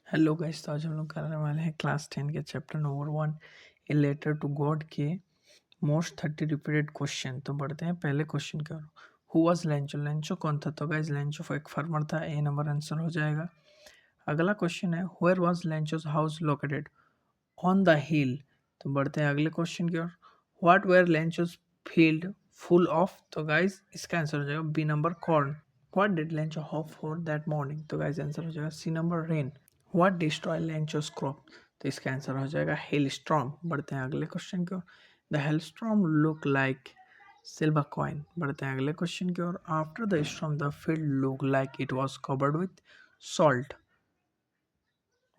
Hello guys, तो आज हम लोग करने वाले हैं क्लास 10 के chapter number 1 a letter to God के मोस्ट 30 रिपीटेड क्वेश्चन। तो बढ़ते हैं पहले क्वेश्चन की ओर। Who was Lencho? लेंचो कौन था? तो गाइस लेंचो एक फार्मर था। ए नंबर आंसर हो जाएगा। अगला क्वेश्चन है where was Lencho's house located? On the hill. तो बढ़ते हैं अगले क्वेश्चन की ओर। What were Lencho's field full of? तो गाइस इसका आंसर हो जाएगा B number corn. What did Lencho hope for that morning? तो गाइस आंसर हो जाएगा C number rain. What destroy Lencho's crop? तो इसका आंसर हो जाएगा हेल स्टॉर्म। बढ़ते हैं अगले क्वेश्चन की ओर। The hail storm look like silver coin. बढ़ते हैं अगले क्वेश्चन की ओर। After the storm the field look like it was covered with salt.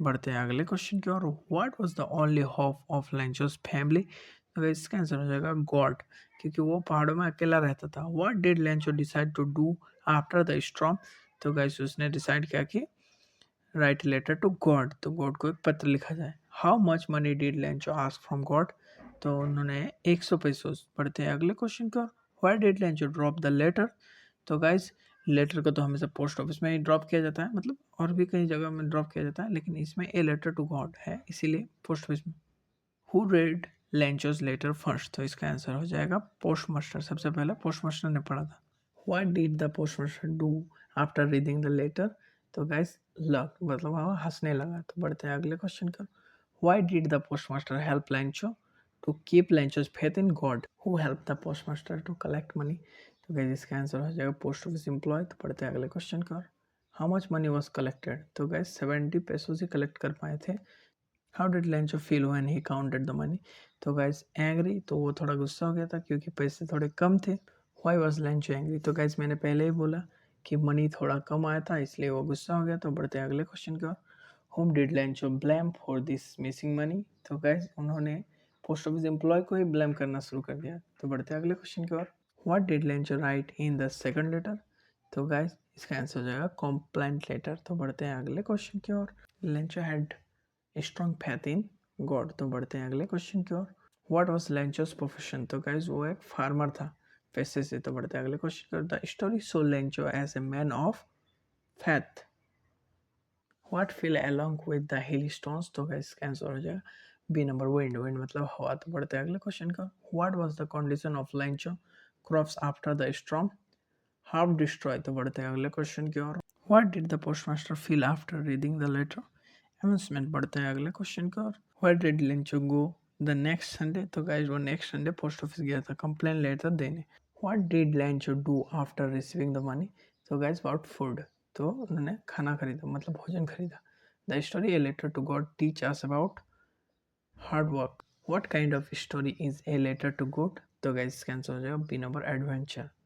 बढ़ते हैं अगले क्वेश्चन की ओर। What was the only hope of Lencho's family? तो इसका आंसर हो जाएगा गॉड, क्योंकि वो पहाड़ों में अकेला रहता था। What did Lencho decide to do after the storm? तो गाइस उसने डिसाइड किया कि राइट लेटर टू गॉड, तो गॉड को एक पत्र लिखा जाए। How much money did Lencho ask from God? तो उन्होंने 100 पेसोस। बढ़ते हैं अगले क्वेश्चन की ओर। Why did Lencho drop the letter? तो गाइस लेटर को तो हमेशा पोस्ट ऑफिस में ही ड्रॉप किया जाता है, मतलब और भी कई जगह में ड्रॉप किया जाता है, लेकिन इसमें ए लेटर टू गॉड है, इसीलिए पोस्ट ऑफिस में। Who read Lencho's letter first? तो इसका आंसर हो जाएगा पोस्ट मास्टर। सबसे पहले पोस्ट मास्टर ने पढ़ा था। What did the post master do after reading the letter? तो गाइस लक, मतलब वो हंसने लगा। तो बढ़ते हैं अगले क्वेश्चन का। Why did the post master help Lencho to keep Lencho's faith in God? Who help the post master to collect money? तो गाइस इसका आंसर हो जाएगा पोस्ट ऑफिस एम्प्लॉय। तो पढ़ते हैं अगले क्वेश्चन का। How much money was collected? तो गाइस 70 पेसोस ही कलेक्ट कर पाए थे। How did Lencho feel when he counted the money? तो गाइस एंग्री, तो वो थोड़ा गुस्सा हो गया था क्योंकि पैसे थोड़े कम थे। Why was Lencho angry? तो गाइस मैंने पहले ही बोला कि मनी थोड़ा कम आया था, इसलिए वो गुस्सा हो गया। तो बढ़ते हैं अगले क्वेश्चन की ओर। Whom did Lencho blame for this missing money? तो गाइस उन्होंने पोस्ट ऑफिस एम्प्लॉय को ही ब्लेम करना शुरू कर दिया। तो बढ़ते हैं अगले क्वेश्चन की ओर। What did Lencho write in the second letter? तो गाइस इसका आंसर हो जाएगा कंप्लेंट लेटर। तो बढ़ते हैं अगले क्वेश्चन की ओर। Lencho had strong faith in God. तो बढ़ते हैं अगले क्वेश्चन की ओर। What was Lencho's profession? तो गाइस वो एक फार्मर था पैसे से। तो बढ़ते हैं अगले क्वेश्चन की ओर। The story show Lencho as a man of faith. What fell along with the hail stones? तो गाइस इसका आंसर हो जाएगा बी नंबर विंड। विंड मतलब हवा। तो बढ़ते हैं अगले क्वेश्चन का। What was the condition of Lencho crops after the storm? Half destroy. तो बढ़ते हैं अगले क्वेश्चन की ओर। What did the postmaster feel after reading the letter? Amusement. बढ़ते हैं अगले क्वेश्चन की ओर। What did Lencho go the next Sunday? तो गाइस वो नेक्स्ट संडे पोस्ट ऑफिस गया था कंप्लेन लेटर देने। What did Lencho do after receiving the money? तो गाइस अबाउट फूड, तो उन्होंने खाना खरीदा, मतलब भोजन खरीदा। The story a letter to God teach us about hard work. What kind of story is a letter to God? तो guys इसका आंसर हो जाएगा बी नंबर एडवेंचर।